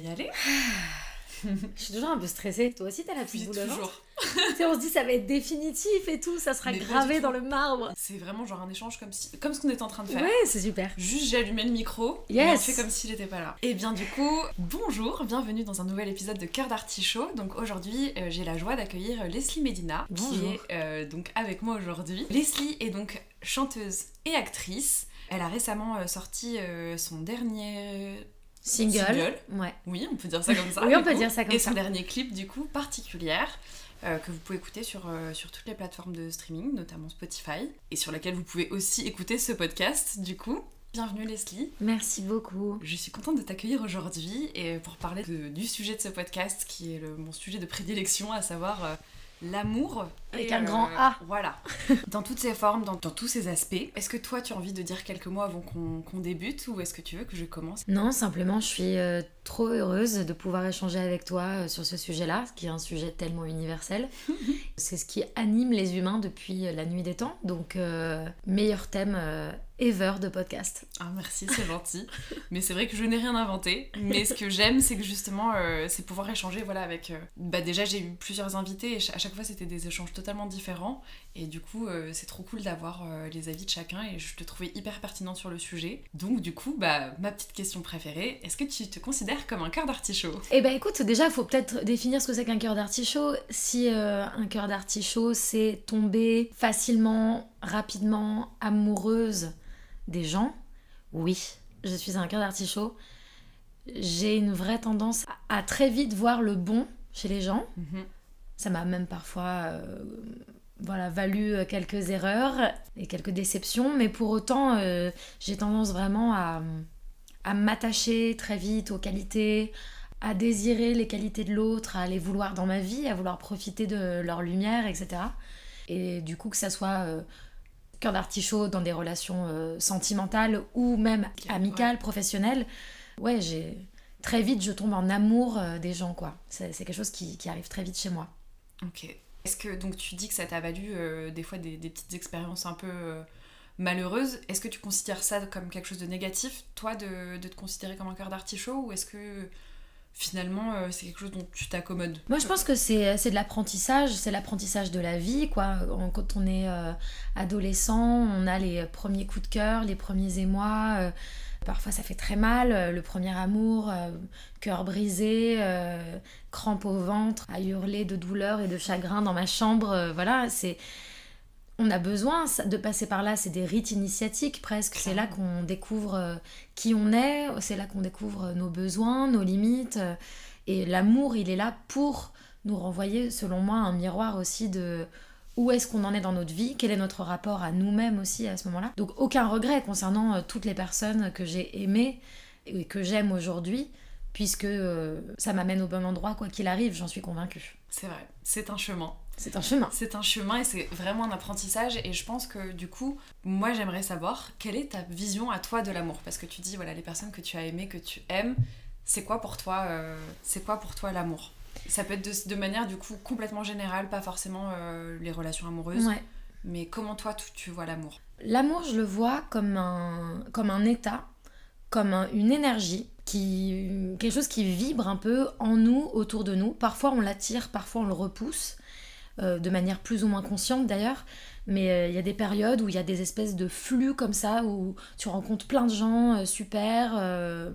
aller? Je suis toujours un peu stressée. Toi aussi, t'as la petite boule au ventre? Toujours. Tu sais, on se dit ça va être définitif et tout, ça sera Mais pas gravé du dans tout. le marbre. C'est vraiment genre un échange comme ce qu'on est en train de faire. Ouais, c'est super. Juste j'ai allumé le micro et Yes. on fait comme s'il était pas là. Et bien du coup, bonjour, bienvenue dans un nouvel épisode de Cœur d'Artichaut. Donc aujourd'hui, j'ai la joie d'accueillir Leslie Medina Bonjour. qui est donc avec moi aujourd'hui. Leslie est donc chanteuse et actrice. Elle a récemment sorti son dernier Single. Ouais. Oui, on peut dire ça comme ça. Oui, on du peut coup. dire ça comme et ça. son dernier clip du coup, Particulière. Que vous pouvez écouter sur toutes les plateformes de streaming, notamment Spotify, et sur laquelle vous pouvez aussi écouter ce podcast, du coup. Bienvenue Leslie. Merci beaucoup. Je suis contente de t'accueillir aujourd'hui et pour parler du sujet de ce podcast, qui est mon sujet de prédilection, à savoir l'amour. Avec et, un grand A. Voilà. Dans toutes ses formes, dans tous ses aspects. Est-ce que toi, tu as envie de dire quelques mots avant qu'on débute, ou est-ce que tu veux que je commence? Non, simplement, je suis trop heureuse de pouvoir échanger avec toi sur ce sujet-là, qui est un sujet tellement universel. C'est ce qui anime les humains depuis la nuit des temps. Donc, meilleur thème ever de podcast. Ah merci, c'est gentil. Mais c'est vrai que je n'ai rien inventé. Mais ce que j'aime, c'est que justement, c'est pouvoir échanger voilà, avec... déjà, j'ai eu plusieurs invités et à chaque fois, c'était des échanges totalement différents. Et du coup, c'est trop cool d'avoir les avis de chacun et je te trouvais hyper pertinente sur le sujet. Donc du coup, ma petite question préférée, est-ce que tu te considères comme un cœur d'artichaut? Eh ben écoute, déjà, il faut peut-être définir ce que c'est qu'un cœur d'artichaut. Si un cœur d'artichaut, c'est tomber facilement, rapidement amoureuse des gens, oui, je suis un cœur d'artichaut. J'ai une vraie tendance à très vite voir le bon chez les gens. Ça m'a même parfois valu quelques erreurs et quelques déceptions, mais pour autant, j'ai tendance vraiment à m'attacher très vite aux qualités, à désirer les qualités de l'autre, à les vouloir dans ma vie, à vouloir profiter de leur lumière, etc. Et du coup, que ça soit cœur d'artichaut dans des relations sentimentales ou même amicales, professionnelles, ouais, très vite, je tombe en amour des gens, quoi. C'est quelque chose qui arrive très vite chez moi. Ok. Est-ce que donc tu dis que ça t'a valu des fois des petites expériences un peu malheureuses? Est-ce que tu considères ça comme quelque chose de négatif, toi, de te considérer comme un cœur d'artichaut, ou est-ce que finalement c'est quelque chose dont tu t'accommodes? Moi, je pense que c'est de l'apprentissage, c'est l'apprentissage de la vie, quoi. Quand on est adolescent, on a les premiers coups de cœur, les premiers émois. Parfois, ça fait très mal, le premier amour, cœur brisé, crampe au ventre, à hurler de douleur et de chagrin dans ma chambre. Voilà, on a besoin de passer par là, c'est des rites initiatiques presque. C'est là qu'on découvre qui on est, c'est là qu'on découvre nos besoins, nos limites. Et l'amour, il est là pour nous renvoyer, selon moi, un miroir aussi de où est-ce qu'on en est dans notre vie, quel est notre rapport à nous-mêmes aussi à ce moment-là. Donc aucun regret concernant toutes les personnes que j'ai aimées et que j'aime aujourd'hui, puisque ça m'amène au bon endroit, quoi qu'il arrive, j'en suis convaincue. C'est vrai, c'est un chemin. C'est un chemin. C'est un chemin et c'est vraiment un apprentissage, et je pense que du coup, moi j'aimerais savoir quelle est ta vision à toi de l'amour, parce que tu dis, voilà, les personnes que tu as aimées, que tu aimes, c'est quoi pour toi l'amour? Ça peut être de manière du coup complètement générale, pas forcément les relations amoureuses, Ouais. mais comment toi tu vois l'amour? L'amour, je le vois comme un état, comme une énergie, quelque chose qui vibre un peu en nous, autour de nous. Parfois on l'attire, parfois on le repousse, de manière plus ou moins consciente d'ailleurs, mais il y a des périodes où il y a des espèces de flux comme ça, où tu rencontres plein de gens super,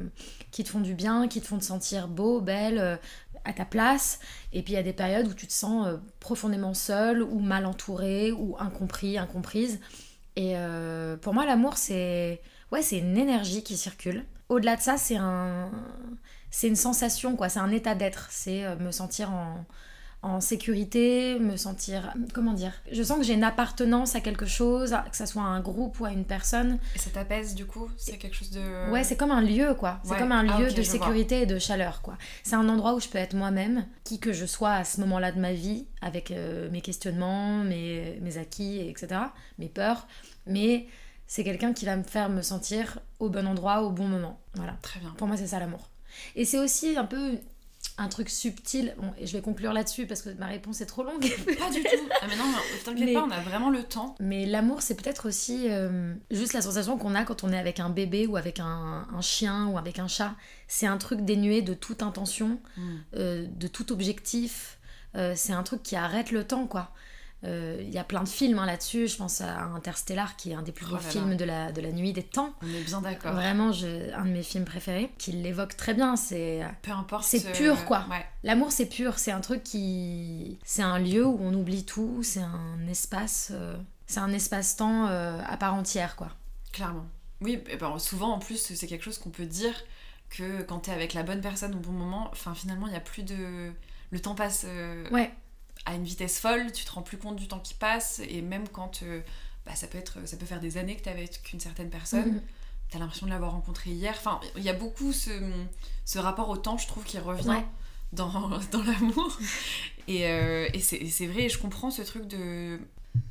qui te font du bien, qui te font te sentir beau, belle, à ta place, et puis il y a des périodes où tu te sens profondément seule, ou mal entourée, ou incompris, incomprise. Et pour moi, l'amour, c'est une énergie qui circule. Au-delà de ça, c'est une sensation, quoi. C'est un état d'être. C'est me sentir en sécurité, me sentir... Comment dire? Je sens que j'ai une appartenance à quelque chose, que ça soit à un groupe ou à une personne. Et ça t'apaise du coup? C'est quelque chose de... Ouais, c'est comme un lieu, quoi. C'est comme un lieu de sécurité et de chaleur, quoi. C'est un endroit où je peux être moi-même, qui que je sois à ce moment-là de ma vie, avec mes questionnements, mes acquis, etc., mes peurs. Mais c'est quelqu'un qui va me faire me sentir au bon endroit, au bon moment. Voilà. Très bien. Pour moi, c'est ça l'amour. Et c'est aussi un peu un truc subtil. Bon, et je vais conclure là-dessus parce que ma réponse est trop longue. Pas du tout. Ah mais non, t'inquiète pas, on a vraiment le temps. Mais l'amour, c'est peut-être aussi juste la sensation qu'on a quand on est avec un bébé ou avec un chien ou avec un chat. C'est un truc dénué de toute intention, de tout objectif. C'est un truc qui arrête le temps, quoi. Il y a plein de films là-dessus. Je pense à Interstellar, qui est un des plus beaux films de la nuit des temps. On est bien d'accord. Vraiment, un de mes films préférés, qui l'évoque très bien. Peu importe. C'est pur, quoi. Ouais. L'amour, c'est pur. C'est un truc qui... C'est un lieu où on oublie tout. C'est un espace... C'est un espace-temps à part entière, quoi. Clairement. Oui, et ben, souvent, en plus, c'est quelque chose qu'on peut dire que quand t'es avec la bonne personne au bon moment, finalement, il n'y a plus de... Le temps passe... Ouais. À une vitesse folle, tu te rends plus compte du temps qui passe, et même quand ça peut faire des années que t'es avec une certaine personne, t'as l'impression de l'avoir rencontrée hier. Enfin, il y a beaucoup ce rapport au temps, je trouve, qui revient dans l'amour. Et c'est vrai, je comprends ce truc de...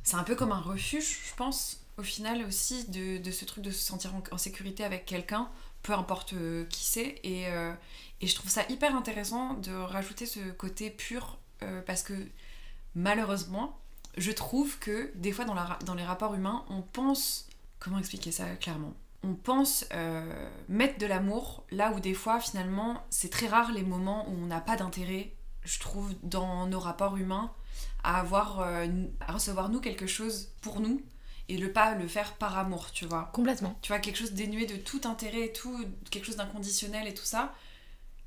C'est un peu comme un refuge, je pense, au final aussi, de ce truc de se sentir en sécurité avec quelqu'un, peu importe qui c'est. Et je trouve ça hyper intéressant de rajouter ce côté pur, parce que malheureusement, je trouve que des fois dans les rapports humains, on pense... Comment expliquer ça clairement ? On pense mettre de l'amour là où des fois, finalement, c'est très rare les moments où on n'a pas d'intérêt, je trouve, dans nos rapports humains, à recevoir nous quelque chose pour nous et pas le faire par amour, tu vois. Complètement. Tu vois, quelque chose dénué de tout intérêt, quelque chose d'inconditionnel et tout ça,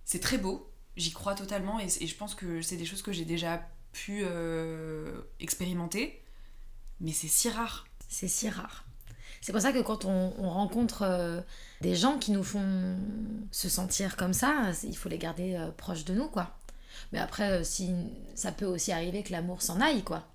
c'est très beau. J'y crois totalement et je pense que c'est des choses que j'ai déjà pu expérimenter, mais c'est si rare. C'est si rare. C'est pour ça que quand on rencontre des gens qui nous font se sentir comme ça, il faut les garder proches de nous, quoi. Mais après, ça peut aussi arriver que l'amour s'en aille, quoi.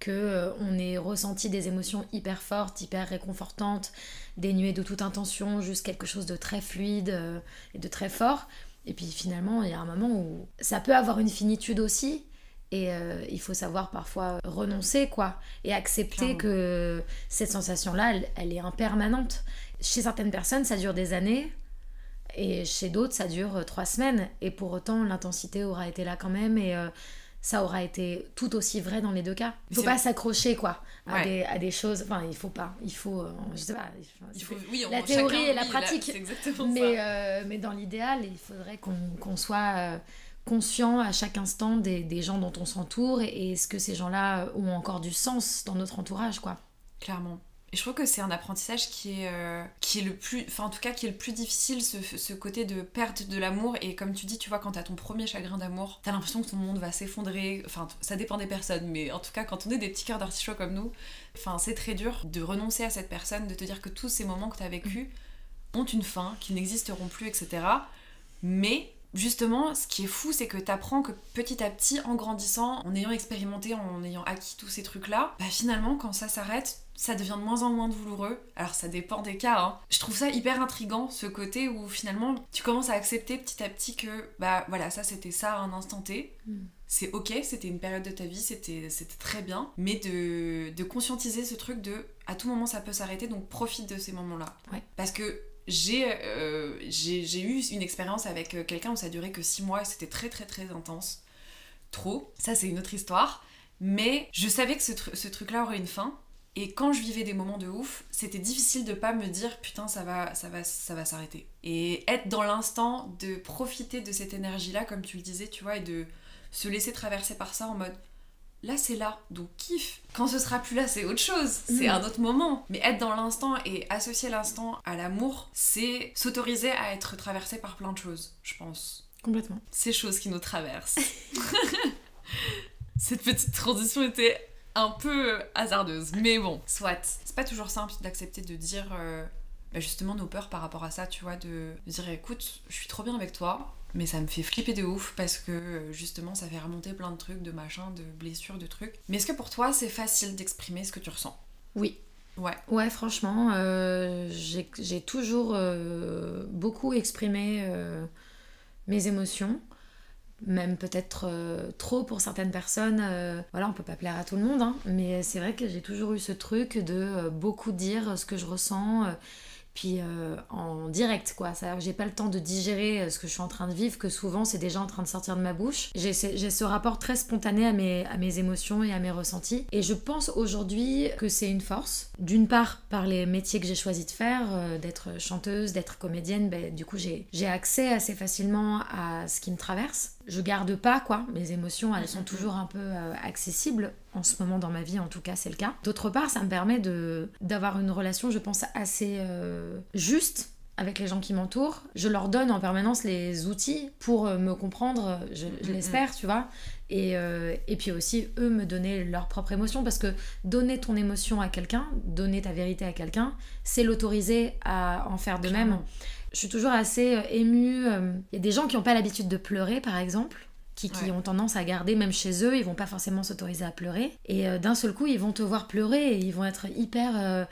On ait ressenti des émotions hyper fortes, hyper réconfortantes, dénuées de toute intention, juste quelque chose de très fluide et de très fort. Et puis finalement, il y a un moment où ça peut avoir une finitude aussi. Et il faut savoir parfois renoncer, quoi. Et accepter que cette sensation-là, elle est impermanente. Chez certaines personnes, ça dure des années. Et chez d'autres, ça dure 3 semaines. Et pour autant, l'intensité aura été là quand même. Et ça aura été tout aussi vrai dans les deux cas. Il ne faut pas s'accrocher, quoi, à des choses. Enfin, il faut pas. Il faut... je sais pas. La théorie et la pratique. C'est exactement mais dans l'idéal, il faudrait qu'on soit... conscient à chaque instant des gens dont on s'entoure et est-ce que ces gens-là ont encore du sens dans notre entourage, quoi. Clairement. Et je trouve que c'est un apprentissage qui est le plus... Enfin, en tout cas, qui est le plus difficile, ce côté de perte de l'amour. Et comme tu dis, tu vois, quand t'as ton premier chagrin d'amour, t'as l'impression que ton monde va s'effondrer. Enfin, ça dépend des personnes, mais en tout cas, quand on est des petits cœurs d'artichaut comme nous, c'est très dur de renoncer à cette personne, de te dire que tous ces moments que t'as vécus ont une fin, qu'ils n'existeront plus, etc. Mais... Justement, ce qui est fou, c'est que t'apprends que petit à petit, en grandissant, en ayant expérimenté, en ayant acquis tous ces trucs-là, finalement, quand ça s'arrête, ça devient de moins en moins douloureux. Alors ça dépend des cas, hein. Je trouve ça hyper intriguant, ce côté où finalement, tu commences à accepter petit à petit que, voilà, ça c'était ça à un instant T. C'est ok, c'était une période de ta vie, c'était très bien, mais de conscientiser ce truc de, à tout moment ça peut s'arrêter, donc profite de ces moments-là. Ouais. Parce que j'ai eu une expérience avec quelqu'un où ça durait que 6 mois et c'était très très très intense. Trop. Ça c'est une autre histoire. Mais je savais que ce truc-là aurait une fin. Et quand je vivais des moments de ouf, c'était difficile de pas me dire putain ça va s'arrêter. Et être dans l'instant, de profiter de cette énergie-là, comme tu le disais, tu vois, et de se laisser traverser par ça en mode... Là c'est là, donc kiffe. Quand ce sera plus là, c'est autre chose, c'est un autre moment. Mais être dans l'instant et associer l'instant à l'amour, c'est s'autoriser à être traversé par plein de choses, je pense. Complètement. Ces choses qui nous traversent. Cette petite transition était un peu hasardeuse, mais bon, soit. C'est pas toujours simple d'accepter de dire justement nos peurs par rapport à ça, tu vois, de dire écoute, je suis trop bien avec toi, mais ça me fait flipper de ouf parce que justement ça fait remonter plein de trucs, de machins, de blessures, de trucs. Mais est-ce que pour toi c'est facile d'exprimer ce que tu ressens ? Oui. Ouais, franchement, j'ai toujours beaucoup exprimé mes émotions, même peut-être trop pour certaines personnes. Voilà, on peut pas plaire à tout le monde, hein, mais c'est vrai que j'ai toujours eu ce truc de beaucoup dire ce que je ressens. puis en direct, quoi. C'est-à-dire que j'ai pas le temps de digérer ce que je suis en train de vivre, que souvent c'est déjà en train de sortir de ma bouche. J'ai ce rapport très spontané à mes émotions et à mes ressentis. Et je pense aujourd'hui que c'est une force. D'une part, par les métiers que j'ai choisi de faire, d'être chanteuse, d'être comédienne, du coup j'ai accès assez facilement à ce qui me traverse. Je garde pas, quoi. Mes émotions, elles sont toujours un peu accessibles. En ce moment dans ma vie, en tout cas, c'est le cas. D'autre part, ça me permet d'avoir une relation, je pense, assez juste avec les gens qui m'entourent. Je leur donne en permanence les outils pour me comprendre, je l'espère, tu vois. Et puis aussi, eux me donner leur propre émotion, parce que donner ton émotion à quelqu'un, donner ta vérité à quelqu'un, c'est l'autoriser à en faire de même. Je suis toujours assez émue. Il y a des gens qui n'ont pas l'habitude de pleurer, par exemple, qui ont tendance à garder, même chez eux, ils vont pas forcément s'autoriser à pleurer. Et d'un seul coup, ils vont te voir pleurer et ils vont être hyper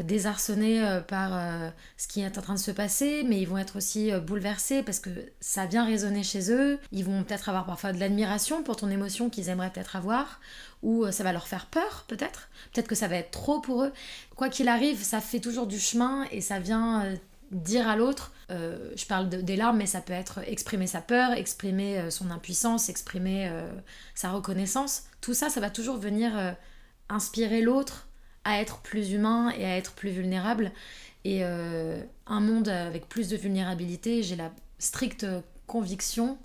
désarçonnés par ce qui est en train de se passer, mais ils vont être aussi bouleversés parce que ça vient résonner chez eux. Ils vont peut-être avoir parfois de l'admiration pour ton émotion qu'ils aimeraient peut-être avoir, ou ça va leur faire peur, peut-être. Peut-être que ça va être trop pour eux. Quoi qu'il arrive, ça fait toujours du chemin et ça vient dire à l'autre, je parle des larmes, mais ça peut être exprimer sa peur, exprimer son impuissance, exprimer sa reconnaissance. Tout ça, ça va toujours venir inspirer l'autre à être plus humain et à être plus vulnérable. Et un monde avec plus de vulnérabilité, j'ai la stricte conviction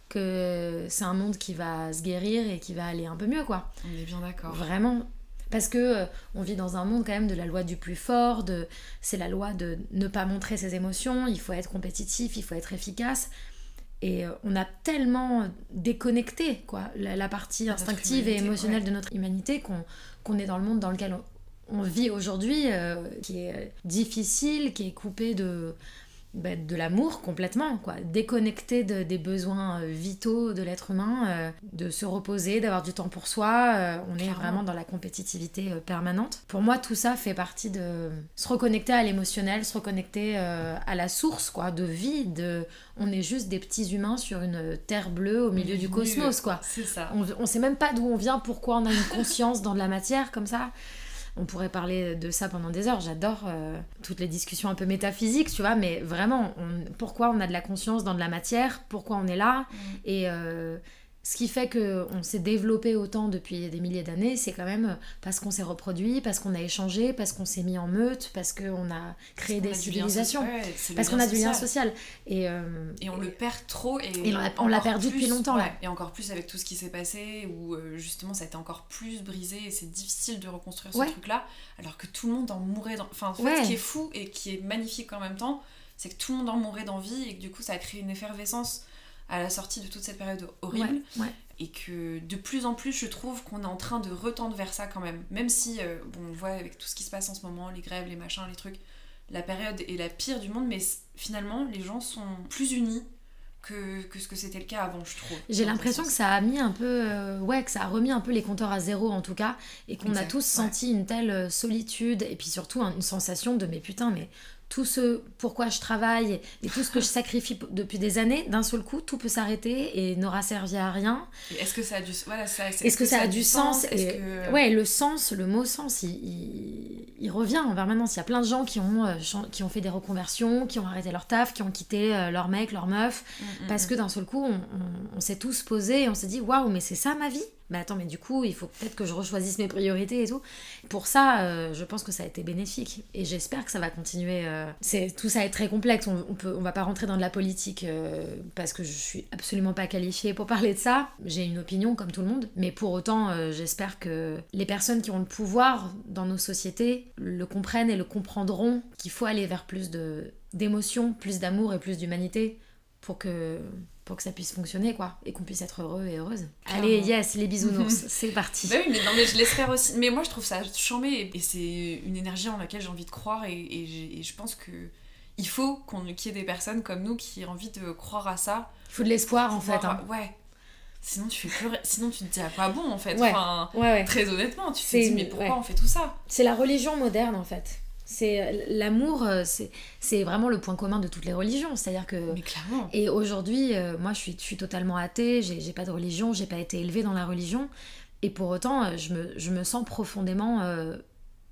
que c'est un monde qui va se guérir et qui va aller un peu mieux, quoi. On est bien d'accord. Vraiment. Parce que on vit dans un monde quand même de la loi du plus fort, c'est la loi de ne pas montrer ses émotions, il faut être compétitif, il faut être efficace. Et on a tellement déconnecté, quoi, la partie instinctive et émotionnelle de notre humanité qu'on est dans le monde dans lequel on vit aujourd'hui, qui est difficile, qui est coupé de l'amour complètement, quoi. Déconnecté des besoins vitaux de l'être humain, de se reposer, d'avoir du temps pour soi. On est vraiment dans la compétitivité permanente. Pour moi, tout ça fait partie de se reconnecter à l'émotionnel, se reconnecter à la source, quoi, de vie. On est juste des petits humains sur une terre bleue au milieu du cosmos, quoi. C'est ça. On sait même pas d'où on vient, pourquoi on a une conscience dans de la matière comme ça. On pourrait parler de ça pendant des heures. J'adore toutes les discussions un peu métaphysiques, tu vois, mais vraiment, pourquoi on a de la conscience dans de la matière, pourquoi on est là, et ce qui fait qu'on s'est développé autant depuis des milliers d'années, c'est quand même parce qu'on s'est reproduit, parce qu'on a échangé, parce qu'on s'est mis en meute, parce qu'on a créé des civilisations, parce qu'on a du lien social. Et on le perd trop. Et on l'a perdu depuis longtemps. Là. Et encore plus avec tout ce qui s'est passé, où justement ça a été encore plus brisé, et c'est difficile de reconstruire ce truc-là, alors que tout le monde en mourait. Enfin, en fait, ce qui est fou et qui est magnifique en même temps, c'est que tout le monde en mourait d'envie, et que du coup ça a créé une effervescence à la sortie de toute cette période horrible, et que de plus en plus je trouve qu'on est en train de retendre vers ça quand même si on voit avec tout ce qui se passe en ce moment, les grèves, les machins, les trucs, la période est la pire du monde, mais finalement les gens sont plus unis que ce que c'était le cas avant, je trouve. J'ai l'impression que ça a mis un peu que ça a remis un peu les compteurs à zéro en tout cas, et qu'on a tous senti une telle solitude, et puis surtout une sensation de mais putain, mais tout ce pourquoi je travaille et tout ce que je sacrifie depuis des années, d'un seul coup, tout peut s'arrêter et n'aura servi à rien. Et est-ce que ça a du est-ce que ça a du sens Ouais, le sens, le mot sens, il revient en permanence. Il y a plein de gens qui ont fait des reconversions, qui ont arrêté leur taf, qui ont quitté leur mec, leur meuf, parce que d'un seul coup, on s'est tous posés et on s'est dit waouh, mais c'est ça ma vie ? Mais attends, mais du coup, il faut peut-être que je rechoisisse mes priorités et tout. Pour ça, je pense que ça a été bénéfique. Et j'espère que ça va continuer. Tout ça est très complexe. On va pas rentrer dans de la politique parce que je suis absolument pas qualifiée pour parler de ça. J'ai une opinion comme tout le monde. Mais pour autant, j'espère que les personnes qui ont le pouvoir dans nos sociétés le comprennent et le comprendront, qu'il faut aller vers plus d'émotion, plus d'amour et plus d'humanité pour que ça puisse fonctionner, quoi, et qu'on puisse être heureux et heureuse. Clairement. Allez, yes, les bisounours, c'est parti. Bah oui, mais je l'espère aussi. Mais moi, je trouve ça chambé, et c'est une énergie en laquelle j'ai envie de croire, et je pense que il faut qu'il y ait des personnes comme nous qui aient envie de croire à ça. Il faut de l'espoir, en fait. Hein. Ouais. Sinon, tu fais pleurer. Sinon, tu te dis à quoi bon, en fait. Ouais. Enfin, très honnêtement, tu te dis, mais pourquoi on fait tout ça ? C'est la religion moderne, en fait. C'est l'amour, c'est vraiment le point commun de toutes les religions, c'est-à-dire que mais clairement. Et aujourd'hui moi je suis totalement athée, j'ai pas de religion, j'ai pas été élevée dans la religion, et pour autant je me sens profondément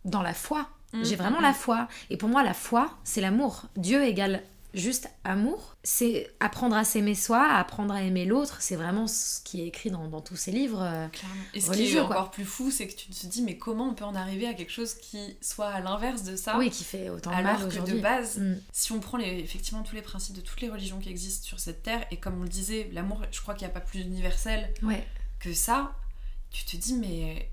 dans la foi, J'ai vraiment la foi. Et pour moi, la foi, c'est l'amour. Dieu égale juste amour. C'est apprendre à s'aimer soi, apprendre à aimer l'autre. C'est vraiment ce qui est écrit dans tous ces livres Clairement. Et ce religieux, qui est quoi. encore plus fou, c'est que tu te dis, mais comment on peut en arriver à quelque chose qui soit à l'inverse de ça, Oui, qui fait autant de mal alors que aujourd'hui. de base, si on prend effectivement tous les principes de toutes les religions qui existent sur cette terre, et comme on le disait, l'amour, je crois qu'il n'y a pas plus universel Ouais. que ça, tu te dis, mais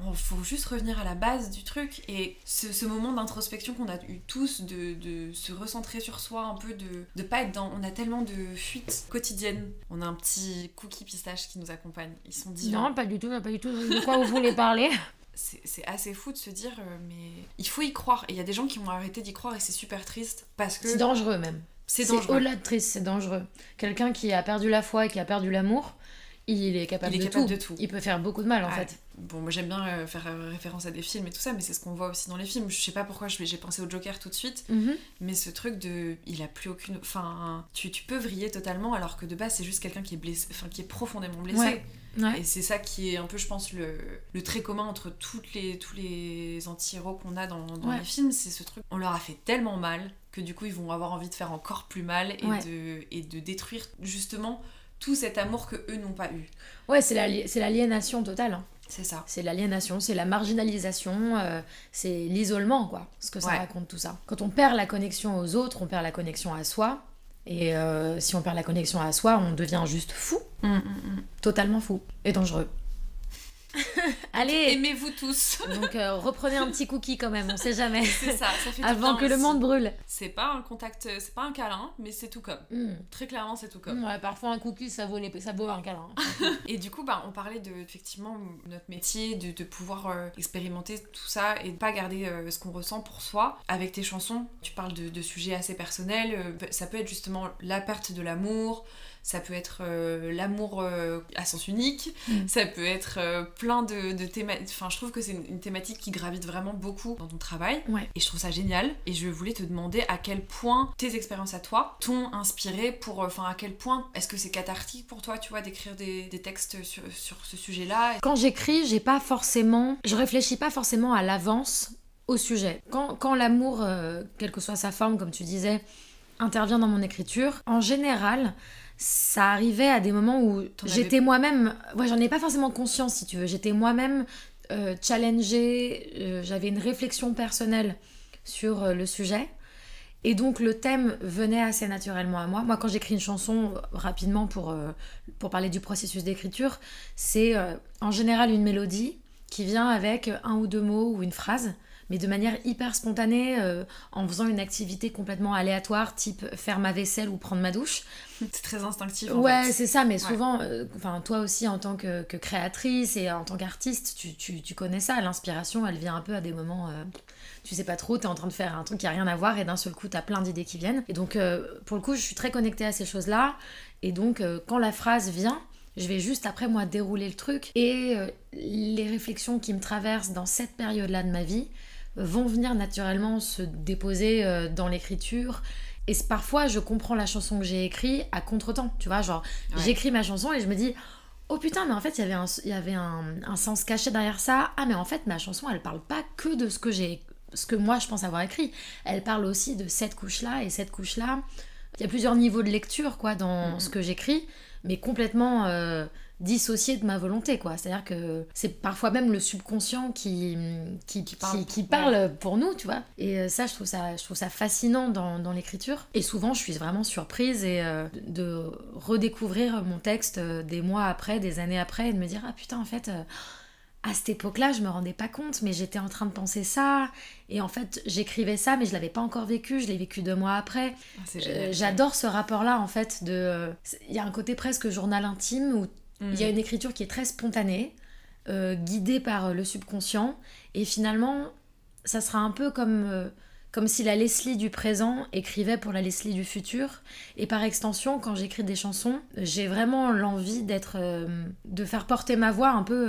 il faut juste revenir à la base du truc. Et ce moment d'introspection qu'on a eu tous, de se recentrer sur soi un peu, de pas être dans... On a tellement de fuites quotidiennes. On a un petit cookie pistache qui nous accompagne. Ils sont divins. Non, pas du tout. De quoi vous voulez parler? C'est assez fou de se dire, mais il faut y croire. Et il y a des gens qui ont arrêté d'y croire et c'est super triste parce que... C'est dangereux même. C'est dangereux. Au-delà de triste, c'est dangereux. Quelqu'un qui a perdu la foi et qui a perdu l'amour, il est capable de tout. Il peut faire beaucoup de mal en fait. Bon, moi j'aime bien faire référence à des films et tout ça, mais c'est ce qu'on voit aussi dans les films. Je sais pas pourquoi j'ai pensé au Joker tout de suite, mais ce truc de... Il a plus aucune... Enfin, tu peux vriller totalement alors que de base c'est juste quelqu'un qui est blessé, enfin qui est profondément blessé. Ouais. Et c'est ça qui est un peu, je pense, le trait commun entre tous les anti-héros qu'on a dans les films, c'est ce truc. On leur a fait tellement mal que du coup ils vont avoir envie de faire encore plus mal et de détruire justement tout cet amour que eux n'ont pas eu. Ouais, c'est l'aliénation totale. Hein. C'est ça. C'est l'aliénation, c'est la marginalisation, c'est l'isolement, quoi, ce que ça raconte tout ça. Quand on perd la connexion aux autres, on perd la connexion à soi. Et si on perd la connexion à soi, on devient juste fou. Totalement fou. Et dangereux. Allez, aimez-vous tous. Donc reprenez un petit cookie quand même, on sait jamais. C'est ça fait avant que le monde brûle. C'est pas un contact, c'est pas un câlin, mais c'est tout comme. Très clairement, c'est tout comme. Ouais, parfois un cookie ça vaut un câlin. Et du coup, on parlait de effectivement notre métier, de pouvoir expérimenter tout ça et de pas garder ce qu'on ressent pour soi. Avec tes chansons, tu parles de sujets assez personnels. Ça peut être justement la perte de l'amour. Ça peut être l'amour à sens unique, ça peut être plein de thématiques. Enfin, je trouve que c'est une thématique qui gravite vraiment beaucoup dans ton travail. Et je trouve ça génial. Et je voulais te demander à quel point tes expériences à toi t'ont inspiré pour... Enfin, à quel point est-ce que c'est cathartique pour toi, tu vois, d'écrire des textes sur ce sujet-là? Quand j'écris, je réfléchis pas forcément à l'avance au sujet. Quand l'amour, quelle que soit sa forme, comme tu disais, intervient dans mon écriture, en général... Ça arrivait à des moments où j'étais moi-même... Ouais, j'en ai pas forcément conscience, si tu veux. J'étais moi-même challengée, j'avais une réflexion personnelle sur le sujet. Et donc, le thème venait assez naturellement à moi. Moi, quand j'écris une chanson, rapidement, pour parler du processus d'écriture, c'est en général une mélodie qui vient avec un ou deux mots ou une phrase, mais de manière hyper spontanée, en faisant une activité complètement aléatoire, type faire ma vaisselle ou prendre ma douche. C'est très instinctif, en fait. C'est ça, mais souvent, toi aussi, en tant que créatrice et en tant qu'artiste, tu connais ça, l'inspiration, elle vient un peu à des moments... tu sais pas trop, t'es en train de faire un truc qui a rien à voir et d'un seul coup, t'as plein d'idées qui viennent. Et donc, pour le coup, je suis très connectée à ces choses-là. Et donc, quand la phrase vient... Je vais juste après moi dérouler le truc et les réflexions qui me traversent dans cette période-là de ma vie vont venir naturellement se déposer dans l'écriture. Et parfois, je comprends la chanson que j'ai écrite à contre-temps. Tu vois, genre, j'écris ma chanson et je me dis oh putain, mais en fait, il y avait un sens caché derrière ça. Ah, mais en fait, ma chanson, elle parle pas que de ce que moi, je pense avoir écrit. Elle parle aussi de cette couche-là et cette couche-là. Il y a plusieurs niveaux de lecture, quoi, dans ce que j'écris, mais complètement dissocié de ma volonté, quoi. C'est-à-dire que c'est parfois même le subconscient qui parle pour nous, tu vois. Et ça, je trouve ça fascinant dans l'écriture. Et souvent, je suis vraiment surprise de redécouvrir mon texte des mois après, des années après, et de me dire, ah putain, en fait... à cette époque-là, je me rendais pas compte, mais j'étais en train de penser ça. Et en fait, j'écrivais ça, mais je l'avais pas encore vécu. Je l'ai vécu 2 mois après. C'est génial, j'adore ce rapport-là, en fait. Il y a un côté presque journal intime où il y a une écriture qui est très spontanée, guidée par le subconscient. Et finalement, ça sera un peu comme si la Leslie du présent écrivait pour la Leslie du futur. Et par extension, quand j'écris des chansons, j'ai vraiment l'envie de faire porter ma voix un peu,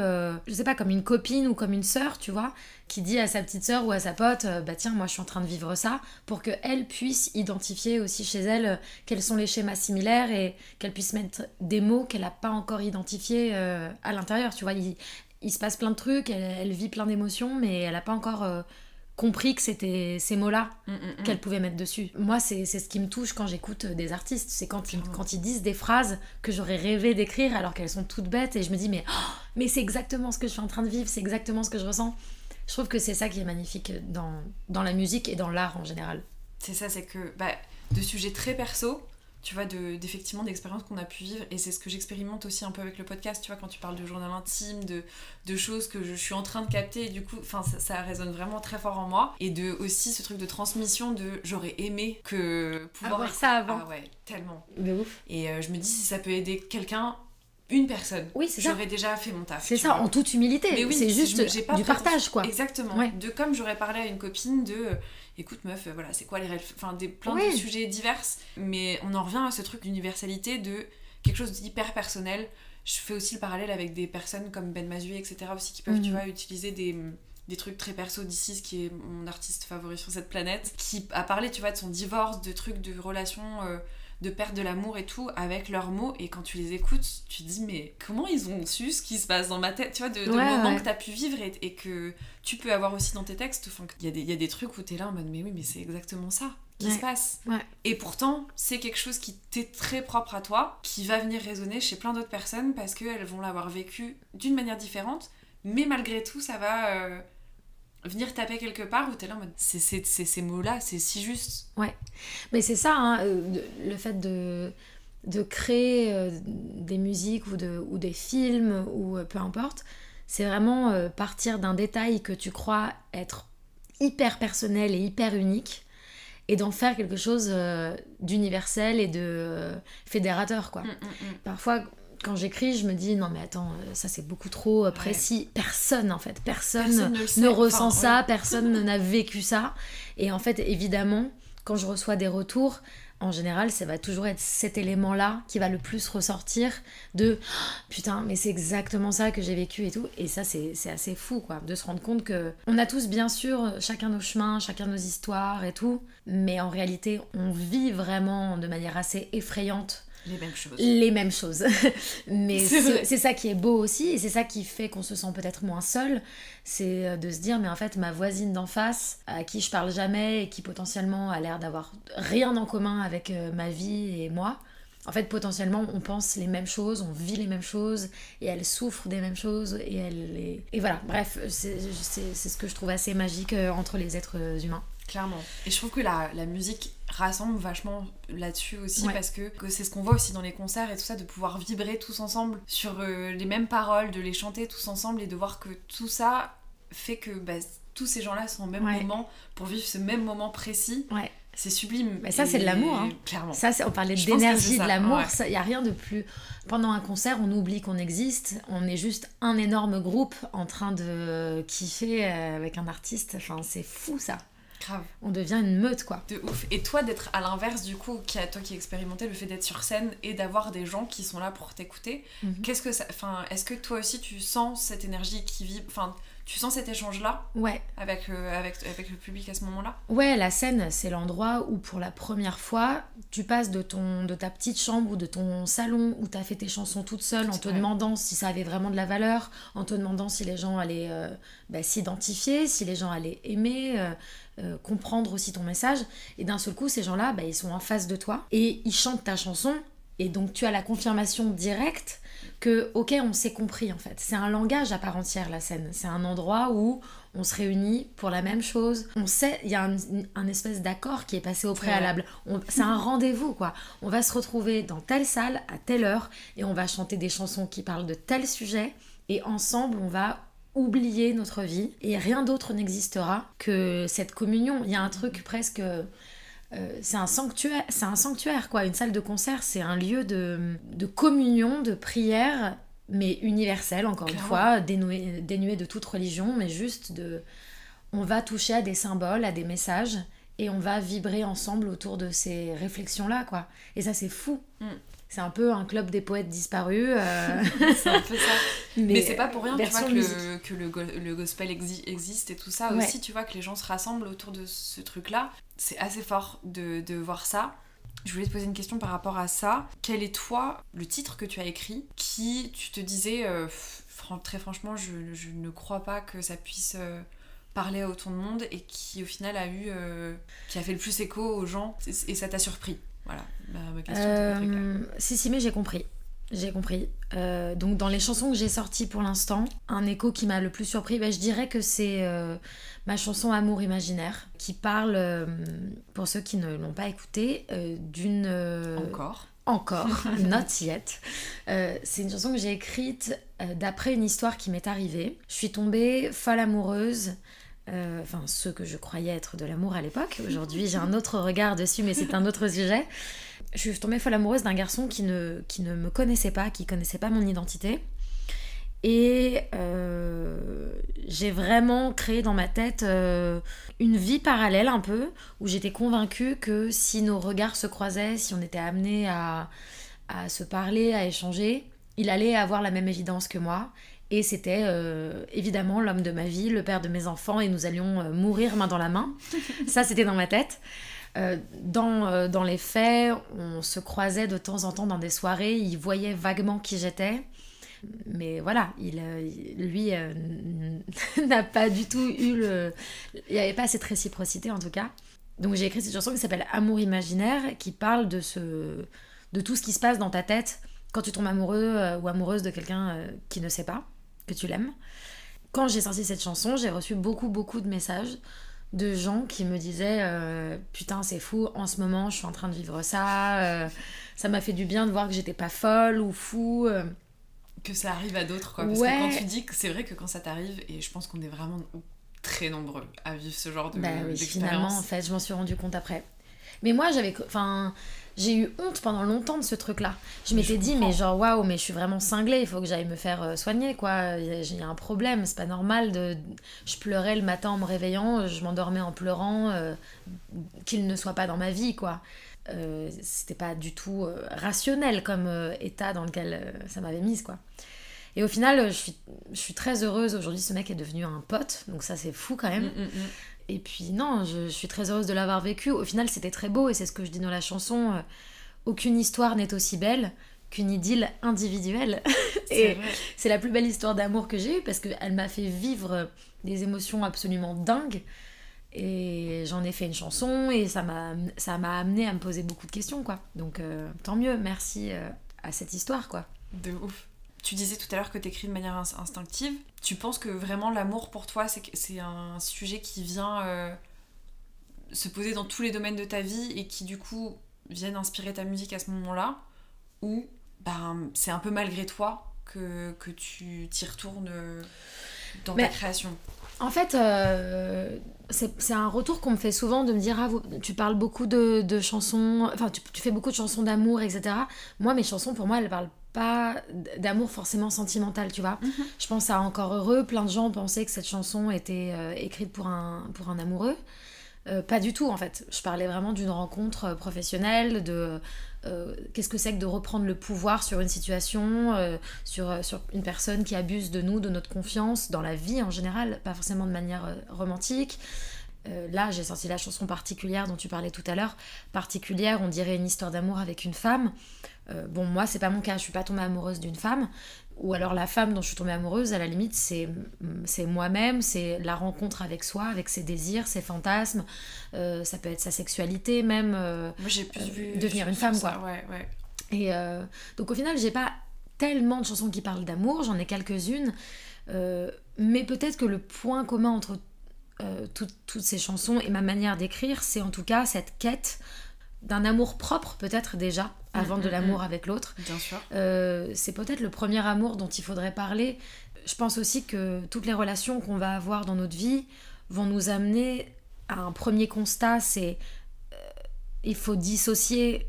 je sais pas, comme une copine ou comme une sœur, tu vois, qui dit à sa petite sœur ou à sa pote, bah tiens, moi je suis en train de vivre ça, pour qu'elle puisse identifier aussi chez elle quels sont les schémas similaires et qu'elle puisse mettre des mots qu'elle n'a pas encore identifiés à l'intérieur, tu vois. Il se passe plein de trucs, elle vit plein d'émotions, mais elle n'a pas encore... compris que c'était ces mots-là qu'elle pouvait mettre dessus. Moi, c'est ce qui me touche quand j'écoute des artistes. C'est quand ils disent des phrases que j'aurais rêvé d'écrire alors qu'elles sont toutes bêtes et je me dis mais c'est exactement ce que je suis en train de vivre, c'est exactement ce que je ressens. Je trouve que c'est ça qui est magnifique dans la musique et dans l'art en général. C'est ça, c'est que de sujets très perso, tu vois, d'effectivement d'expériences qu'on a pu vivre, et c'est ce que j'expérimente aussi un peu avec le podcast, tu vois, quand tu parles de journal intime, de choses que je suis en train de capter, et du coup, ça résonne vraiment très fort en moi, et aussi ce truc de transmission j'aurais aimé que pouvoir avoir ça avant. Ah ouais, tellement. De ouf. Et je me dis, si ça peut aider quelqu'un, une personne, oui, c'est j'aurais déjà fait mon taf. C'est ça, en toute humilité. Mais oui, c'est juste j'ai pas du partage, quoi. Exactement. Ouais. Comme j'aurais parlé à une copine écoute meuf, voilà, c'est quoi les règles, plein de sujets divers, mais on en revient à ce truc d'universalité, de quelque chose d'hyper personnel. Je fais aussi le parallèle avec des personnes comme Ben Mazué, etc. aussi, qui peuvent, tu vois, utiliser des trucs très perso d'ici, qui est mon artiste favori sur cette planète, qui a parlé, tu vois, de son divorce, de trucs de relations, de perte de l'amour et tout, avec leurs mots, et quand tu les écoutes, tu te dis mais comment ils ont su ce qui se passe dans ma tête, tu vois, de moments que t'as pu vivre et que tu peux avoir aussi dans tes textes. Il y a des trucs où t'es là en mode mais oui, mais c'est exactement ça qui se passe. Et pourtant, c'est quelque chose qui t'est très propre à toi, qui va venir résonner chez plein d'autres personnes parce qu'elles vont l'avoir vécu d'une manière différente, mais malgré tout, ça va venir taper quelque part où t'es là en mode c'est ces mots-là, c'est si juste. Ouais, mais c'est ça, hein, le fait de créer des musiques ou des films ou peu importe, c'est vraiment partir d'un détail que tu crois être hyper personnel et hyper unique et d'en faire quelque chose d'universel et de fédérateur, quoi. Parfois, quand j'écris, je me dis non mais attends, ça c'est beaucoup trop précis. Personne ne ressent ça, personne n'a vécu ça. Et en fait, évidemment, quand je reçois des retours, en général, ça va toujours être cet élément-là qui va le plus ressortir de putain, mais c'est exactement ça que j'ai vécu et tout. Et ça, c'est assez fou, quoi, de se rendre compte que on a tous, bien sûr, chacun nos chemins, chacun nos histoires et tout, mais en réalité, on vit vraiment de manière assez effrayante les mêmes choses. Mais c'est ça qui est beau aussi, et c'est ça qui fait qu'on se sent peut-être moins seul, c'est de se dire mais en fait ma voisine d'en face, à qui je parle jamais et qui potentiellement a l'air d'avoir rien en commun avec ma vie et moi, en fait potentiellement on pense les mêmes choses, on vit les mêmes choses et elle souffre des mêmes choses et voilà, bref, c'est ce que je trouve assez magique entre les êtres humains. Clairement. Et je trouve que la musique rassemble vachement là-dessus aussi, parce que c'est ce qu'on voit aussi dans les concerts et tout ça, de pouvoir vibrer tous ensemble sur les mêmes paroles, de les chanter tous ensemble et de voir que tout ça fait que tous ces gens-là sont au même moment pour vivre ce même moment précis. C'est sublime. Mais ça, c'est de l'amour, hein. Clairement. Ça, on parlait d'énergie, de l'amour. Il n'y a rien de plus... Pendant un concert, on oublie qu'on existe. On est juste un énorme groupe en train de kiffer avec un artiste. Enfin, c'est fou, ça. Grave. On devient une meute, quoi. De ouf. Et toi, d'être à l'inverse, du coup, toi qui expérimentais le fait d'être sur scène et d'avoir des gens qui sont là pour t'écouter, qu'est-ce que ça... Enfin, est-ce que toi aussi, tu sens cette énergie qui vibre... Enfin, tu sens cet échange-là avec le public à ce moment-là? Ouais, la scène, c'est l'endroit où, pour la première fois, tu passes de ta petite chambre ou de ton salon où t'as fait tes chansons toute seule, en te demandant si ça avait vraiment de la valeur, en te demandant si les gens allaient s'identifier, si les gens allaient aimer... comprendre aussi ton message, et d'un seul coup ces gens-là ils sont en face de toi et ils chantent ta chanson, et donc tu as la confirmation directe que ok, on s'est compris. En fait, c'est un langage à part entière, la scène. C'est un endroit où on se réunit pour la même chose, on sait, il y a un espèce d'accord qui est passé au préalable. C'est un rendez-vous, quoi. On va se retrouver dans telle salle à telle heure et on va chanter des chansons qui parlent de tel sujet, et ensemble on va oublier notre vie et rien d'autre n'existera que cette communion. Il y a un truc presque... c'est un sanctuaire, quoi. Une salle de concert, c'est un lieu de communion, de prière, mais universel, encore une fois, dénué de toute religion, mais juste on va toucher à des symboles, à des messages, et on va vibrer ensemble autour de ces réflexions-là, quoi. Et ça, c'est fou. C'est un peu un club des poètes disparus. C'est un peu ça. Mais c'est pas pour rien, tu vois, que le gospel existe et tout ça aussi, tu vois, que les gens se rassemblent autour de ce truc-là. C'est assez fort de voir ça. Je voulais te poser une question par rapport à ça. Quel est, toi, le titre que tu as écrit qui, tu te disais, très franchement, je ne crois pas que ça puisse parlé à autant de monde et qui au final qui a fait le plus écho aux gens et ça t'a surpris? Voilà, ma question était pas très claire. Si, mais j'ai compris. Donc dans les chansons que j'ai sorties pour l'instant, un écho qui m'a le plus surpris, je dirais que c'est ma chanson Amour imaginaire, qui parle, pour ceux qui ne l'ont pas écoutée, d'une... Encore, not yet. C'est une chanson que j'ai écrite d'après une histoire qui m'est arrivée. Je suis tombée folle amoureuse, ce que je croyais être de l'amour à l'époque. Aujourd'hui, j'ai un autre regard dessus, mais c'est un autre sujet. Je suis tombée folle amoureuse d'un garçon qui ne me connaissait pas, qui connaissait pas mon identité. Et j'ai vraiment créé dans ma tête une vie parallèle un peu, où j'étais convaincue que si nos regards se croisaient, si on était amenés à se parler, à échanger, il allait avoir la même évidence que moi. Et c'était évidemment l'homme de ma vie, le père de mes enfants, et nous allions mourir main dans la main. Ça, c'était dans ma tête. Dans les faits, on se croisait de temps en temps dans des soirées, il voyait vaguement qui j'étais. Mais voilà, lui n'a pas du tout eu il n'y avait pas cette réciprocité en tout cas. Donc j'ai écrit cette chanson qui s'appelle Amour imaginaire, qui parle de tout ce qui se passe dans ta tête quand tu tombes amoureux ou amoureuse de quelqu'un qui ne sait pas que tu l'aimes. Quand j'ai sorti cette chanson, j'ai reçu beaucoup de messages de gens qui me disaient putain c'est fou, en ce moment je suis en train de vivre ça, ça m'a fait du bien de voir que j'étais pas folle ou fou. Que ça arrive à d'autres, quoi. Parce que quand tu dis que c'est vrai que quand ça t'arrive, et je pense qu'on est vraiment très nombreux à vivre ce genre d'expérience. Finalement, en fait, je m'en suis rendu compte après. Mais moi, j'ai eu honte pendant longtemps de ce truc-là. Je m'étais dit, mais genre, waouh, mais je suis vraiment cinglée, il faut que j'aille me faire soigner, quoi. J'ai un problème, c'est pas normal. Je pleurais le matin en me réveillant, je m'endormais en pleurant, qu'il ne soit pas dans ma vie, quoi. C'était pas du tout rationnel comme état dans lequel ça m'avait mise, quoi. Et au final, je suis très heureuse. Aujourd'hui, ce mec est devenu un pote, donc ça, c'est fou quand même. Et puis non, je suis très heureuse de l'avoir vécu. Au final, c'était très beau, et c'est ce que je dis dans la chanson. Aucune histoire n'est aussi belle qu'une idylle individuelle. Et c'est la plus belle histoire d'amour que j'ai eue, parce qu'elle m'a fait vivre des émotions absolument dingues. Et j'en ai fait une chanson, et ça m'a amené à me poser beaucoup de questions, quoi. Donc tant mieux, merci à cette histoire, quoi. De ouf. Tu disais tout à l'heure que t'écris de manière instinctive. Tu penses que vraiment l'amour pour toi, c'est un sujet qui vient se poser dans tous les domaines de ta vie et qui du coup viennent inspirer ta musique à ce moment-là, ou c'est un peu malgré toi que tu t'y retournes dans ta création? En fait, c'est un retour qu'on me fait souvent de me dire tu parles beaucoup de chansons, enfin tu fais beaucoup de chansons d'amour, etc. Moi, mes chansons, pour moi, elles parlent pas d'amour forcément sentimental, tu vois. Je pense à Encore heureux, plein de gens pensaient que cette chanson était écrite pour un amoureux. Pas du tout, en fait. Je parlais vraiment d'une rencontre professionnelle, de qu'est-ce que c'est que de reprendre le pouvoir sur une situation, sur une personne qui abuse de nous, de notre confiance, dans la vie en général, pas forcément de manière romantique. Là, j'ai sorti la chanson Particulière dont tu parlais tout à l'heure. Particulière, on dirait une histoire d'amour avec une femme. Bon, moi, c'est pas mon cas, je suis pas tombée amoureuse d'une femme. Ou alors la femme dont je suis tombée amoureuse, à la limite, c'est moi-même, c'est la rencontre avec soi, avec ses désirs, ses fantasmes. Ça peut être sa sexualité même. Moi, j'ai plus vu devenir une femme, ça, quoi. Ouais. Et donc au final, j'ai pas tellement de chansons qui parlent d'amour, j'en ai quelques-unes. Mais peut-être que le point commun entre toutes ces chansons et ma manière d'écrire, c'est en tout cas cette quête d'un amour propre, peut-être déjà, avant de l'amour avec l'autre. Bien sûr. C'est peut-être le premier amour dont il faudrait parler. Je pense aussi que toutes les relations qu'on va avoir dans notre vie vont nous amener à un premier constat, c'est il faut dissocier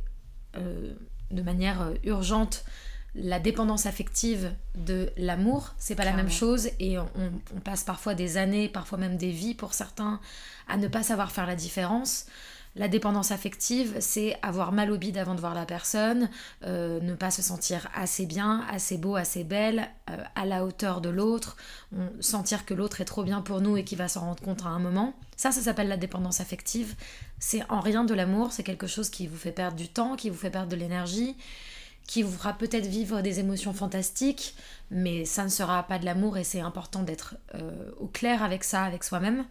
de manière urgente la dépendance affective de l'amour. C'est pas la même chose, et on passe parfois des années, parfois même des vies pour certains, à ne pas savoir faire la différence. La dépendance affective, c'est avoir mal au bide avant de voir la personne, ne pas se sentir assez bien, assez beau, assez belle, à la hauteur de l'autre, sentir que l'autre est trop bien pour nous et qu'il va s'en rendre compte à un moment. Ça s'appelle la dépendance affective. C'est en rien de l'amour, c'est quelque chose qui vous fait perdre du temps, qui vous fait perdre de l'énergie. qui vous fera peut-être vivre des émotions fantastiques, mais ça ne sera pas de l'amour et c'est important d'être au clair avec ça, avec soi-même.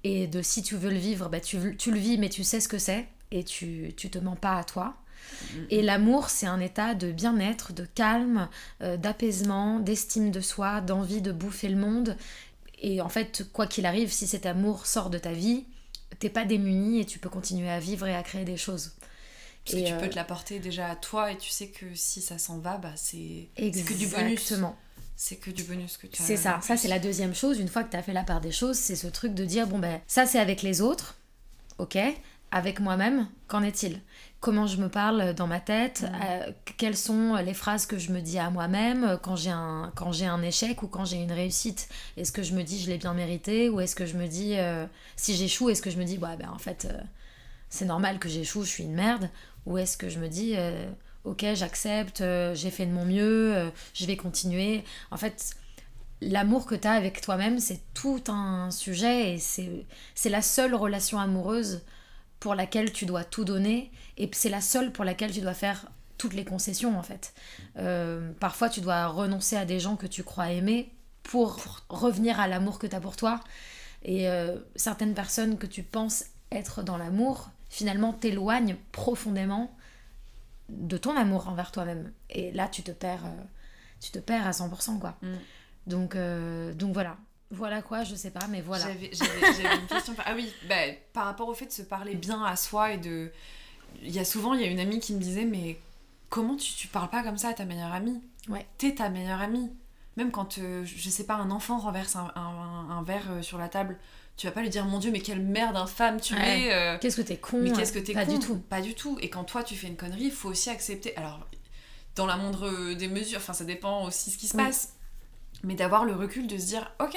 Et si tu veux le vivre, tu le vis, mais tu sais ce que c'est et tu te mens pas à toi. Et l'amour, c'est un état de bien-être, de calme, d'apaisement, d'estime de soi, d'envie de bouffer le monde. Et en fait, quoi qu'il arrive, si cet amour sort de ta vie, t'es pas démuni et tu peux continuer à vivre et à créer des choses. Parce que tu peux te l'apporter déjà à toi et tu sais que si ça s'en va, c'est que du bonus. Exactement. C'est que du bonus que tu as. C'est ça. Ça, c'est la deuxième chose. Une fois que tu as fait la part des choses, c'est ce truc de dire, ça, c'est avec les autres. Ok. Avec moi-même, qu'en est-il ? Comment je me parle dans ma tête ? Quelles sont les phrases que je me dis à moi-même quand j'ai un échec ou quand j'ai une réussite ? Est-ce que je me dis je l'ai bien mérité ? Ou est-ce que je me dis, si j'échoue, est-ce que je me dis, en fait, c'est normal que j'échoue, je suis une merde ? Ou est-ce que je me dis, ok, j'accepte, j'ai fait de mon mieux, je vais continuer ? En fait, l'amour que tu as avec toi-même, c'est tout un sujet et c'est la seule relation amoureuse pour laquelle tu dois tout donner et c'est la seule pour laquelle tu dois faire toutes les concessions en fait. Parfois tu dois renoncer à des gens que tu crois aimer pour revenir à l'amour que tu as pour toi et certaines personnes que tu penses être dans l'amour finalement t'éloignent profondément de ton amour envers toi-même et là tu te perds à 100% quoi. Donc voilà quoi, je sais pas, mais voilà. J'avais une question. Ah oui, par rapport au fait de se parler bien à soi et de... Il y a une amie qui me disait, mais comment tu parles pas comme ça à ta meilleure amie ? Ouais. T'es ta meilleure amie. Même quand, je sais pas, un enfant renverse un verre sur la table, tu vas pas lui dire, mon Dieu, mais quelle merde infâme tu es. Qu'est-ce que t'es con. Mais qu'est-ce que t'es pas con. Du tout. Pas du tout. Et quand toi, tu fais une connerie, il faut aussi accepter. Alors, dans la moindre des mesures, ça dépend aussi ce qui se passe. Mais d'avoir le recul de se dire, ok,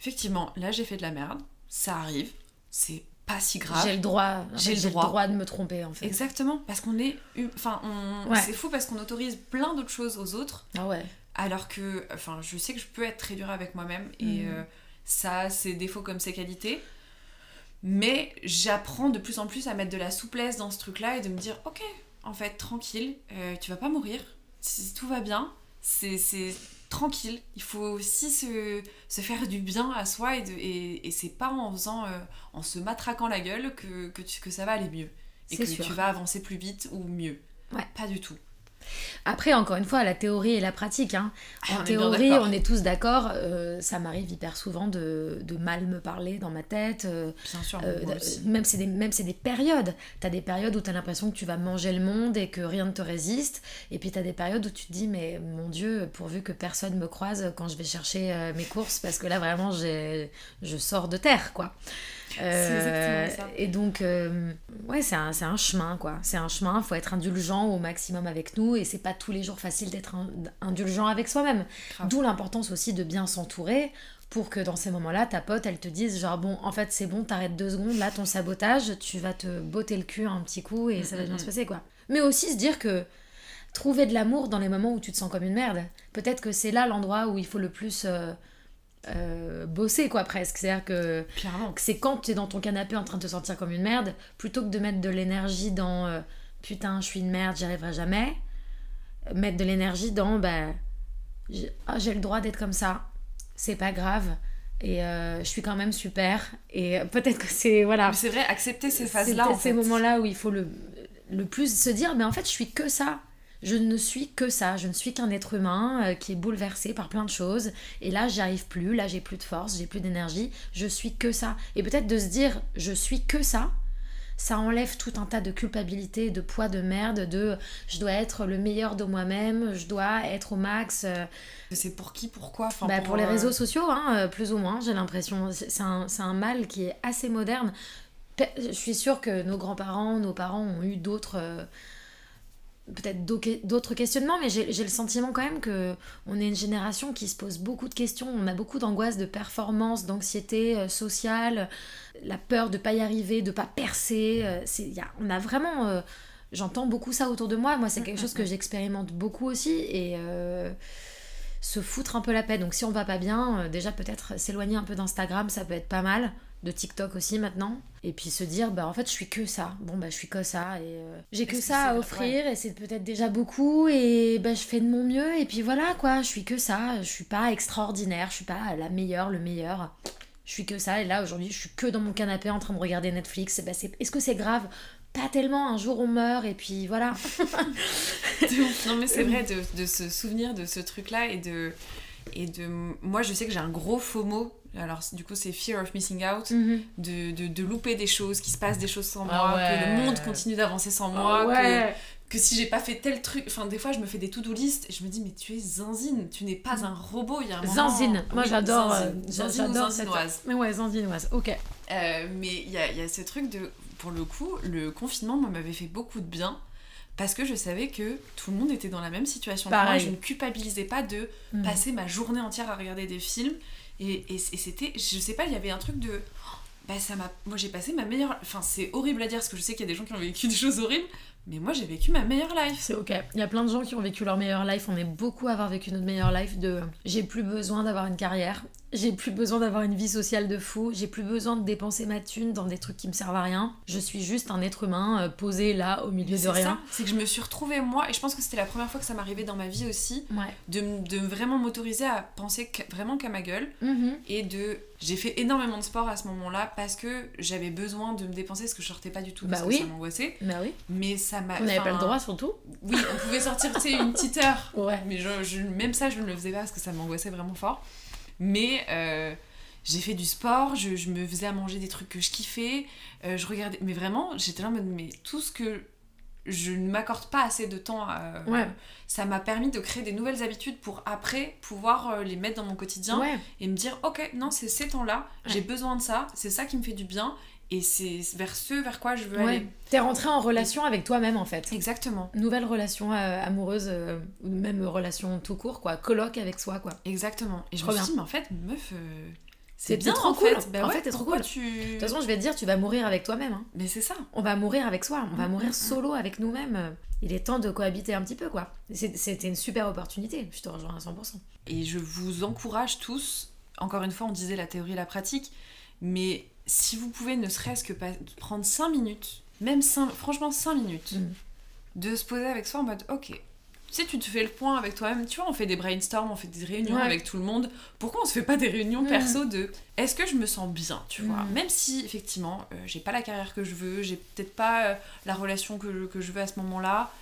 effectivement, là j'ai fait de la merde, ça arrive, c'est pas si grave. J'ai le droit de me tromper en fait. Exactement, parce qu'on est... C'est fou parce qu'on autorise plein d'autres choses aux autres. Ah ouais. Alors que, je sais que je peux être très dure avec moi-même et ça a ses défauts comme ses qualités. Mais j'apprends de plus en plus à mettre de la souplesse dans ce truc-là et de me dire, ok, en fait, tranquille, tu vas pas mourir, tout va bien, c'est tranquille, il faut aussi se faire du bien à soi et c'est pas en se matraquant la gueule que ça va aller mieux et que tu vas avancer plus vite ou mieux. Pas du tout. Après, encore une fois, la théorie et la pratique. Hein. En théorie, on est tous d'accord. Ça m'arrive hyper souvent de mal me parler dans ma tête. Bien sûr, même c'est des périodes. T'as des périodes où t'as l'impression que tu vas manger le monde et que rien ne te résiste. Et puis t'as des périodes où tu te dis, mais mon Dieu, pourvu que personne me croise quand je vais chercher mes courses, parce que là, vraiment, je sors de terre, quoi. C'est exactement ça. Et donc c'est un chemin quoi, c'est un chemin, faut être indulgent au maximum avec nous et c'est pas tous les jours facile d'être indulgent avec soi-même. D'où l'importance aussi de bien s'entourer pour que dans ces moments-là ta pote elle te dise genre bon en fait c'est bon, t'arrêtes 2 secondes là, ton sabotage, tu vas te botter le cul un petit coup et ça va bien se passer quoi. Mais aussi se dire que trouver de l'amour dans les moments où tu te sens comme une merde, peut-être que c'est là l'endroit où il faut le plus bosser quoi presque, c'est à dire que c'est quand tu es dans ton canapé en train de te sentir comme une merde, plutôt que de mettre de l'énergie dans putain je suis une merde, j'y arriverai jamais, mettre de l'énergie dans j'ai le droit d'être comme ça, c'est pas grave et je suis quand même super et peut-être que c'est voilà. Mais c'est vrai, accepter ces phases là ces moments là où il faut le plus se dire mais en fait je suis que ça. Je ne suis que ça, je ne suis qu'un être humain qui est bouleversé par plein de choses et là j'y arrive plus, là j'ai plus de force, j'ai plus d'énergie, je suis que ça. Et peut-être de se dire je suis que ça, ça enlève tout un tas de culpabilité, de poids de merde, de je dois être le meilleur de moi-même, je dois être au max. C'est pour qui, pourquoi pour les réseaux sociaux, hein, plus ou moins, j'ai l'impression. C'est un mal qui est assez moderne. Je suis sûre que nos grands-parents, nos parents ont eu d'autres questionnements, mais j'ai le sentiment quand même qu'on est une génération qui se pose beaucoup de questions, on a beaucoup d'angoisse, de performance, d'anxiété sociale, la peur de pas y arriver, de pas percer, on a vraiment j'entends beaucoup ça autour de moi c'est quelque chose que j'expérimente beaucoup aussi et se foutre un peu la paix. Donc si on va pas bien, déjà peut-être s'éloigner un peu d'Instagram, ça peut être pas mal. de TikTok aussi maintenant. Et puis se dire, bah en fait, je suis que ça. Bon, bah je suis que ça. Et j'ai que ça à offrir. Et c'est peut-être déjà beaucoup. Et bah je fais de mon mieux. Et puis voilà, quoi. Je suis que ça. Je suis pas extraordinaire. Je suis pas la meilleure, le meilleur. Je suis que ça. Et là, aujourd'hui, je suis que dans mon canapé en train de regarder Netflix. Et bah, est-ce que c'est grave? Pas tellement. Un jour, on meurt. Et puis voilà. Non, mais c'est vrai de se souvenir de ce truc-là et de... Moi, je sais que j'ai un gros FOMO. Alors, du coup, c'est Fear of Missing Out. De louper des choses, qu'il se passe des choses sans moi, que le monde continue d'avancer sans moi, que si j'ai pas fait tel truc... Enfin, des fois, je me fais des to-do list et je me dis, mais tu es zinzine, tu n'es pas un robot, il y a un moment... Zanzine. Moi, j'adore... Zanzine ou zanzinoise. Mais ouais, zanzinoise, ok. Mais il y a ce truc de... Pour le coup, le confinement, moi, m'avait fait beaucoup de bien. Parce que je savais que tout le monde était dans la même situation que moi. Je ne culpabilisais pas de passer ma journée entière à regarder des films. Et c'était... Je sais pas, il y avait un truc de... Bah ça m'a... Moi j'ai passé ma meilleure... Enfin c'est horrible à dire parce que je sais qu'il y a des gens qui ont vécu des choses horribles. Mais moi j'ai vécu ma meilleure life. C'est ok. Il y a plein de gens qui ont vécu leur meilleure life. On est beaucoup à avoir vécu notre meilleure life de... J'ai plus besoin d'avoir une carrière. J'ai plus besoin d'avoir une vie sociale de fou. J'ai plus besoin de dépenser ma thune dans des trucs qui me servent à rien. Je suis juste un être humain posé là au milieu de rien. C'est que je me suis retrouvée moi, et je pense que c'était la première fois que ça m'arrivait dans ma vie aussi, de vraiment m'autoriser à penser vraiment qu'à ma gueule. Et j'ai fait énormément de sport à ce moment-là parce que j'avais besoin de me dépenser parce que je sortais pas du tout parce que ça m'angoissait. Mais ça m'a... On n'avait pas le droit surtout. Oui, on pouvait sortir une petite heure. Mais même ça je ne le faisais pas parce que ça m'angoissait vraiment fort. Mais j'ai fait du sport, je me faisais à manger des trucs que je kiffais, je regardais... Mais vraiment, j'étais là en mode, mais tout ce que je ne m'accorde pas assez de temps à... Ça m'a permis de créer des nouvelles habitudes pour après pouvoir les mettre dans mon quotidien et me dire, ok, non, c'est ces temps-là, j'ai besoin de ça, c'est ça qui me fait du bien et c'est vers quoi je veux aller. T'es rentrée en relation avec toi-même en fait. Exactement. Nouvelle relation amoureuse ou même relation tout court quoi, colloque avec soi quoi. Exactement. Et je me suis dit mais en fait meuf c'est bien trop en cool. Fait. En fait t'es trop cool. De toute façon je vais te dire tu vas mourir avec toi-même hein. Mais c'est ça. On va mourir avec soi, on va mourir solo avec nous-mêmes. Il est temps de cohabiter un petit peu quoi. C'était une super opportunité, je te rejoins à 100%. Et je vous encourage tous, encore une fois on disait la théorie et la pratique, mais si vous pouvez ne serait-ce que prendre 5 minutes, même franchement 5 minutes, de se poser avec soi en mode ok, tu sais tu te fais le point avec toi-même, tu vois on fait des brainstorms, on fait des réunions avec tout le monde, pourquoi on se fait pas des réunions perso de est-ce que je me sens bien, tu vois, même si effectivement j'ai pas la carrière que je veux, j'ai peut-être pas la relation que je veux à ce moment-là,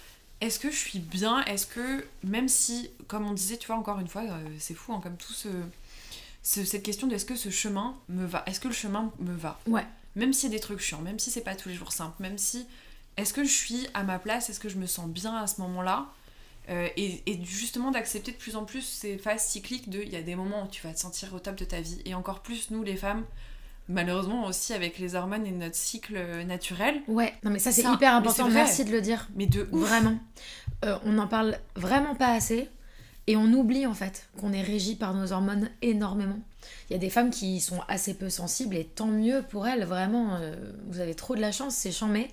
est-ce que je suis bien, est-ce que même si, comme on disait tu vois encore une fois, c'est fou hein, comme tout cette question de est-ce que ce chemin me va, est-ce que le chemin me va, même s'il y a des trucs chiants, même si c'est pas tous les jours simple, même si est-ce que je suis à ma place, est-ce que je me sens bien à ce moment-là, et justement d'accepter de plus en plus ces phases cycliques de il y a des moments où tu vas te sentir au top de ta vie et encore plus nous les femmes malheureusement aussi avec les hormones et notre cycle naturel. Non mais ça c'est hyper important, merci de le dire. Mais de ouf. Vraiment. On n'en parle vraiment pas assez. Et on oublie en fait qu'on est régi par nos hormones énormément. Il y a des femmes qui sont assez peu sensibles et tant mieux pour elles, vraiment, vous avez trop de la chance, c'est chambé.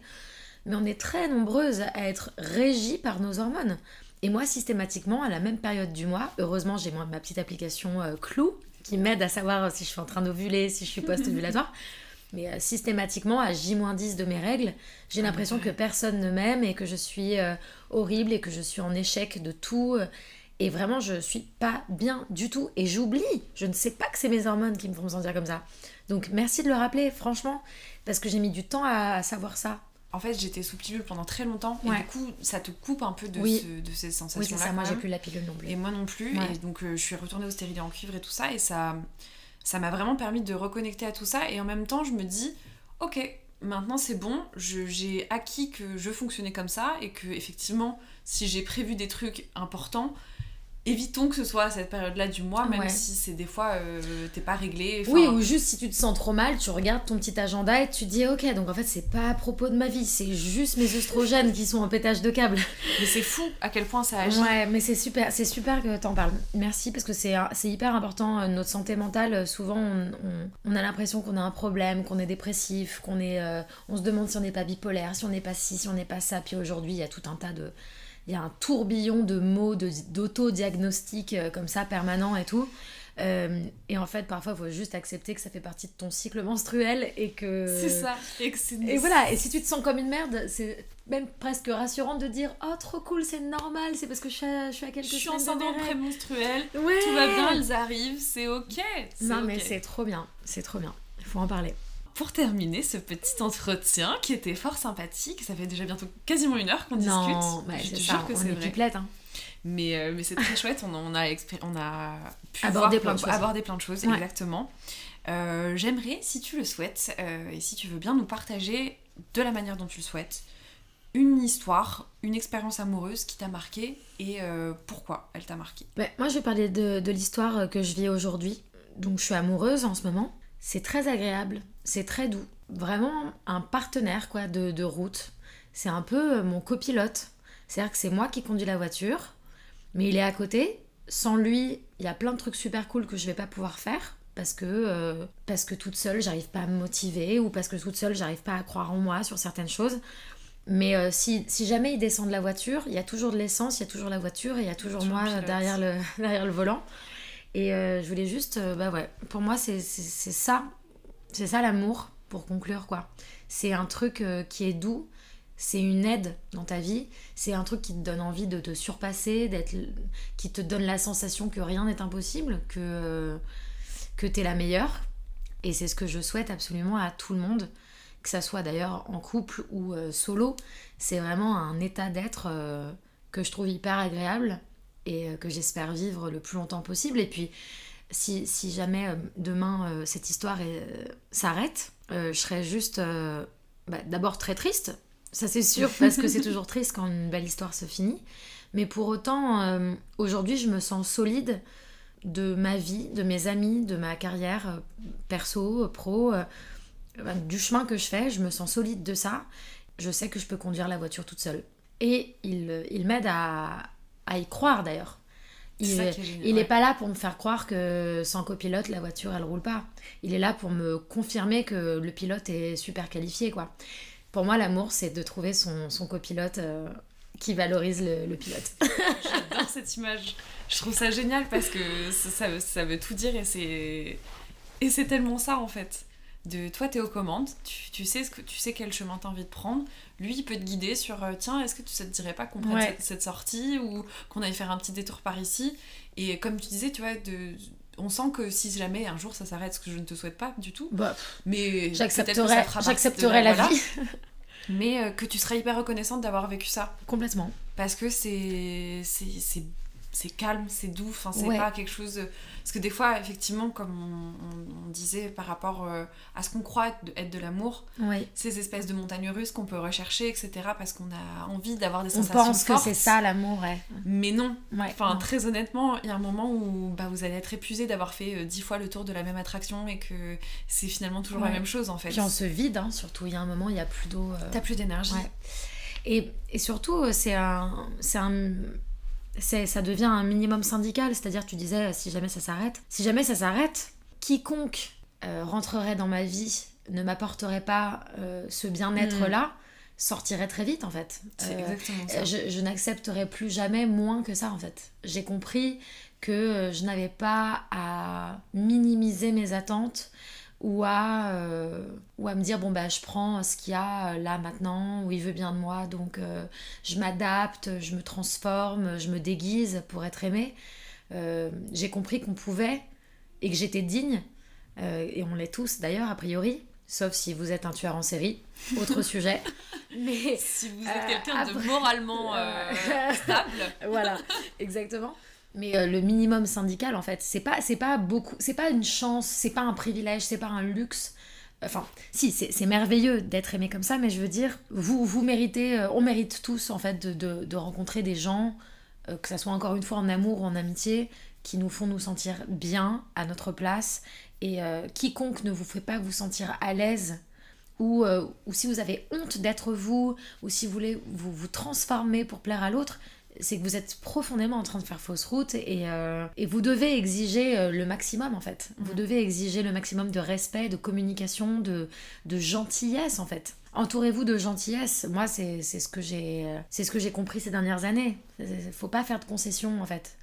Mais on est très nombreuses à être régies par nos hormones. Et moi, systématiquement, à la même période du mois, heureusement j'ai ma petite application Clou qui m'aide à savoir si je suis en train d'ovuler, si je suis post-ovulatoire. Mais systématiquement, à J-10 de mes règles, j'ai l'impression que personne ne m'aime et que je suis horrible et que je suis en échec de tout. Et vraiment, je suis pas bien du tout. Et j'oublie. Je ne sais pas que c'est mes hormones qui me font me sentir comme ça. Donc, merci de le rappeler, franchement. Parce que j'ai mis du temps à savoir ça. En fait, j'étais sous pilule pendant très longtemps. Et du coup, ça te coupe un peu de ces sensations-là. Oui, c'est ça. Moi, j'ai plus la pilule non plus. Et moi non plus. Et donc, je suis retournée au stérilet en cuivre et tout ça. Et ça m'a vraiment permis de reconnecter à tout ça. Et en même temps, je me dis, ok, maintenant c'est bon. J'ai acquis que je fonctionnais comme ça. Et que, effectivement, si j'ai prévu des trucs importants... Évitons que ce soit à cette période-là du mois, même si c'est des fois t'es pas réglé. Oui, ou juste si tu te sens trop mal, tu regardes ton petit agenda et tu te dis ok, donc en fait c'est pas à propos de ma vie, c'est juste mes œstrogènes qui sont en pétage de câble. Mais c'est fou à quel point ça agit. Ouais, mais c'est super que t'en parles. Merci parce que c'est hyper important, notre santé mentale. Souvent on a l'impression qu'on a un problème, qu'on est dépressif, on se demande si on n'est pas bipolaire, si on n'est pas ci, si on n'est pas ça. Puis aujourd'hui il y a tout un tas de... Il y a un tourbillon de mots, d'autodiagnostic comme ça, permanent et tout. Et en fait, parfois, il faut juste accepter que ça fait partie de ton cycle menstruel et que... C'est ça. Et voilà, et si tu te sens comme une merde, c'est même presque rassurant de dire « Oh, trop cool, c'est normal, c'est parce que je suis à quelques Je suis semaines de enceinte mes en règles. prémenstruel, Ouais. tout va bien, elles arrivent, c'est ok. Non, mais c'est trop bien, il faut en parler. Pour terminer ce petit entretien qui était fort sympathique, ça fait déjà bientôt quasiment 1 heure qu'on discute. Non, bah, je c'est te ça, jure que on c'est est vrai. pipelettes, hein. Mais c'est très chouette, on a pu Aborder voir, plein de choses. ouais. Exactement. J'aimerais, si tu le souhaites, et si tu veux bien nous partager de la manière dont tu le souhaites, une histoire, une expérience amoureuse qui t'a marqué et pourquoi elle t'a marqué. Moi, je vais parler de l'histoire que je vis aujourd'hui. Donc, je suis amoureuse en ce moment. C'est très agréable, c'est très doux. Vraiment un partenaire quoi, de route. C'est un peu mon copilote. C'est-à-dire que c'est moi qui conduis la voiture, mais il est à côté. Sans lui, il y a plein de trucs super cool que je vais pas pouvoir faire parce que toute seule, j'arrive pas à me motiver ou parce que toute seule, j'arrive pas à croire en moi sur certaines choses. Mais si jamais il descend de la voiture, il y a toujours de l'essence, il y a toujours la voiture et il y a toujours moi derrière le volant. Et je voulais juste, pour moi c'est ça l'amour, pour conclure quoi. C'est un truc qui est doux, c'est une aide dans ta vie, c'est un truc qui te donne envie de te surpasser, qui te donne la sensation que rien n'est impossible, que t'es la meilleure. Et c'est ce que je souhaite absolument à tout le monde, que ça soit d'ailleurs en couple ou solo. C'est vraiment un état d'être que je trouve hyper agréable et que j'espère vivre le plus longtemps possible. Et puis, si jamais demain cette histoire s'arrête, je serais juste d'abord très triste, ça c'est sûr, parce que c'est toujours triste quand une belle histoire se finit. Mais pour autant, aujourd'hui, je me sens solide de ma vie, de mes amis, de ma carrière perso, pro, du chemin que je fais. Je me sens solide de ça. Je sais que je peux conduire la voiture toute seule. Et il m'aide à y croire d'ailleurs. Il est pas là pour me faire croire que sans copilote la voiture elle roule pas. Il est là pour me confirmer que le pilote est super qualifié quoi. Pour moi l'amour c'est de trouver son copilote qui valorise le pilote. J'adore cette image. Je trouve ça génial parce que ça veut tout dire et c'est tellement ça en fait. Toi t'es aux commandes, tu sais quel chemin t'as envie de prendre. Lui il peut te guider sur tiens est-ce que ça te dirait pas qu'on prenne cette sortie ou qu'on aille faire un petit détour par ici. Et comme tu disais tu vois on sent que si jamais un jour ça s'arrête, ce que je ne te souhaite pas du tout, mais j'accepterai la vie. Mais que tu seras hyper reconnaissante d'avoir vécu ça. Complètement. Parce que c'est calme, c'est doux, enfin c'est pas quelque chose... Parce que des fois, effectivement, comme on disait par rapport à ce qu'on croit être de l'amour, ces espèces de montagnes russes qu'on peut rechercher, etc., parce qu'on a envie d'avoir des sensations fortes. On pense que c'est ça l'amour, Mais non. Très honnêtement, il y a un moment où vous allez être épuisé d'avoir fait 10 fois le tour de la même attraction et que c'est finalement toujours la même chose, en fait. Puis on se vide, surtout. Il y a un moment, il n'y a plus d'eau. T'as plus d'énergie. Et surtout, ça devient un minimum syndical, c'est-à-dire tu disais si jamais ça s'arrête, quiconque rentrerait dans ma vie ne m'apporterait pas ce bien-être là sortirait très vite en fait. C'est exactement ça. Je n'accepterai plus jamais moins que ça en fait. J'ai compris que je n'avais pas à minimiser mes attentes ou à me dire je prends ce qu'il y a là maintenant où il veut bien de moi donc je m'adapte, je me transforme, je me déguise pour être aimée. J'ai compris qu'on pouvait et que j'étais digne et on l'est tous d'ailleurs a priori, sauf si vous êtes un tueur en série, autre sujet. Mais si vous êtes quelqu'un de moralement stable. Voilà, exactement. Mais le minimum syndical, en fait, c'est pas beaucoup, c'est pas une chance, c'est pas un privilège, c'est pas un luxe. Enfin, si, c'est merveilleux d'être aimé comme ça, mais je veux dire, vous méritez, on mérite tous, en fait, de rencontrer des gens, que ça soit encore une fois en amour ou en amitié, qui nous font nous sentir bien, à notre place, et quiconque ne vous fait pas vous sentir à l'aise, ou si vous avez honte d'être vous, ou si vous voulez vous transformer pour plaire à l'autre, c'est que vous êtes profondément en train de faire fausse route et vous devez exiger le maximum en fait. Vous devez exiger le maximum de respect, de communication, de gentillesse en fait. Entourez-vous de gentillesse. Moi c'est ce que j'ai compris ces dernières années. Faut pas faire de concessions en fait.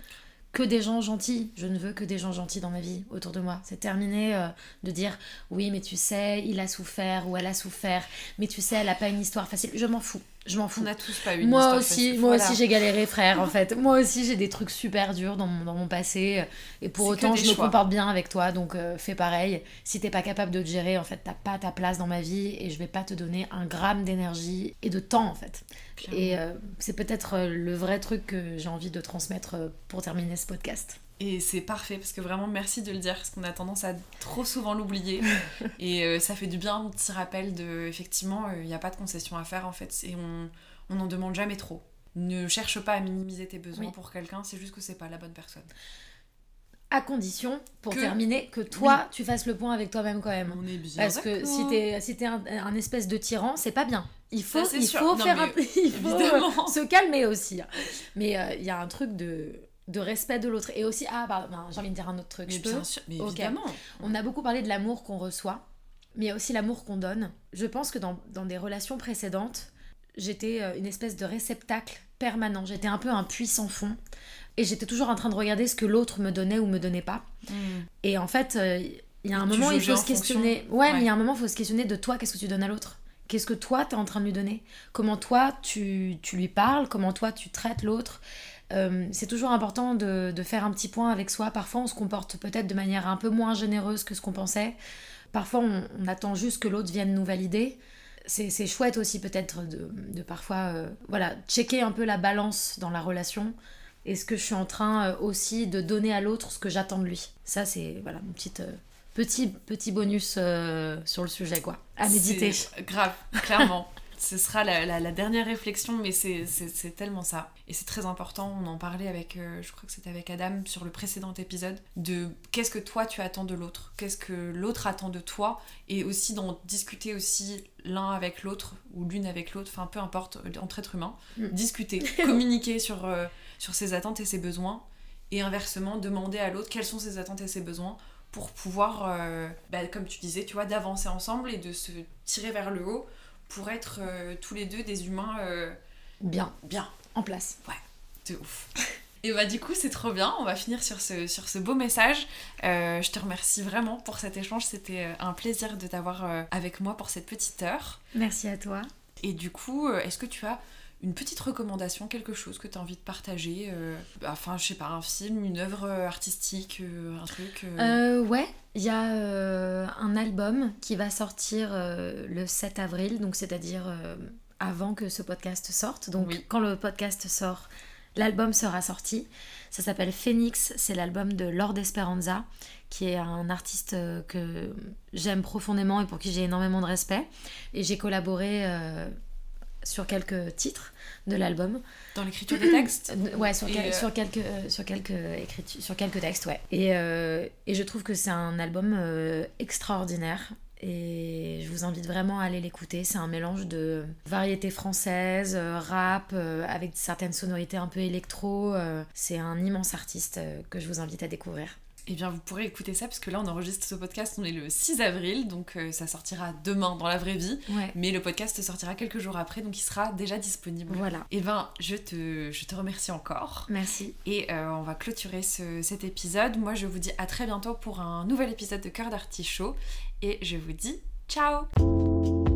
que des gens gentils. Je ne veux que des gens gentils dans ma vie, autour de moi. C'est terminé de dire oui, mais tu sais, il a souffert ou elle a souffert, mais tu sais, elle a pas une histoire facile. Je m'en fous. On n'a tous pas une histoire facile. Moi aussi j'ai galéré, frère, en fait. Moi aussi j'ai des trucs super durs dans mon passé. Et pour autant, je me comporte bien avec toi. Donc fais pareil. Si t'es pas capable de te gérer, en fait, t'as pas ta place dans ma vie. Et je vais pas te donner un gramme d'énergie et de temps, en fait. Clairement. Et c'est peut-être le vrai truc que j'ai envie de transmettre pour terminer ce podcast. Et c'est parfait, parce que vraiment, merci de le dire, parce qu'on a tendance à trop souvent l'oublier. Et ça fait du bien, un petit rappel de, effectivement, il n'y a pas de concession à faire, en fait, et on n'en demande jamais trop. Ne cherche pas à minimiser tes besoins pour quelqu'un, c'est juste que c'est pas la bonne personne. À condition, pour terminer, que toi, tu fasses le point avec toi-même quand même. On est bien parce que si t'es un espèce de tyran, c'est pas bien. Il faut se calmer aussi. Mais il y a un truc de respect de l'autre. Et aussi, j'ai envie de dire un autre truc. Mais bien sûr, mais évidemment. On a beaucoup parlé de l'amour qu'on reçoit, mais il y a aussi l'amour qu'on donne. Je pense que dans des relations précédentes, j'étais une espèce de réceptacle permanent. J'étais un peu un puits sans fond. Et j'étais toujours en train de regarder ce que l'autre me donnait ou me donnait pas. Et en fait, il y a un moment, il faut se questionner. Ouais, mais il y a un moment, il faut se questionner de toi, qu'est-ce que tu donnes à l'autre ? Qu'est-ce que toi, t'es en train de lui donner ? Comment toi, tu lui parles ? Comment toi, tu traites l'autre ? C'est toujours important de faire un petit point avec soi. Parfois, on se comporte peut-être de manière un peu moins généreuse que ce qu'on pensait. Parfois, on attend juste que l'autre vienne nous valider. C'est chouette aussi peut-être de parfois checker un peu la balance dans la relation. Est-ce que je suis en train aussi de donner à l'autre ce que j'attends de lui ? Ça, c'est mon petit bonus sur le sujet, quoi. À méditer. C'est grave, clairement. Ce sera la dernière réflexion, mais c'est tellement ça. Et c'est très important, on en parlait avec, je crois que c'était avec Adam sur le précédent épisode, de qu'est-ce que toi tu attends de l'autre, qu'est-ce que l'autre attend de toi, et aussi d'en discuter aussi l'un avec l'autre, ou l'une avec l'autre, enfin peu importe, entre êtres humains, discuter, communiquer sur ses attentes et ses besoins, et inversement, demander à l'autre quelles sont ses attentes et ses besoins, pour pouvoir, comme tu disais, tu vois, d'avancer ensemble et de se tirer vers le haut, pour être tous les deux des humains bien en place. Ouais, de ouf. Et du coup c'est trop bien, on va finir sur ce beau message. Je te remercie vraiment pour cet échange, c'était un plaisir de t'avoir avec moi pour cette petite heure. Merci à toi. Et du coup, est-ce que tu as une petite recommandation, quelque chose que tu as envie de partager, je sais pas, un film, une œuvre artistique, un truc Ouais, il y a un album qui va sortir le 7 avril, donc c'est-à-dire avant que ce podcast sorte. Donc quand le podcast sort, l'album sera sorti. Ça s'appelle Phoenix, c'est l'album de Lord Esperanza, qui est un artiste que j'aime profondément et pour qui j'ai énormément de respect. Et j'ai collaboré sur quelques titres de l'album. Dans l'écriture des textes Ouais, sur quelques textes, ouais. Et je trouve que c'est un album extraordinaire. Et je vous invite vraiment à aller l'écouter. C'est un mélange de variété française, rap, avec certaines sonorités un peu électro. C'est un immense artiste que je vous invite à découvrir. Eh bien, vous pourrez écouter ça, parce que là, on enregistre ce podcast, on est le 6 avril, donc ça sortira demain dans la vraie vie. Ouais. Mais le podcast sortira quelques jours après, donc il sera déjà disponible. Voilà. Eh bien, je te remercie encore. Merci. Et on va clôturer cet épisode. Moi, je vous dis à très bientôt pour un nouvel épisode de Cœur d'Artichaut. Et je vous dis ciao!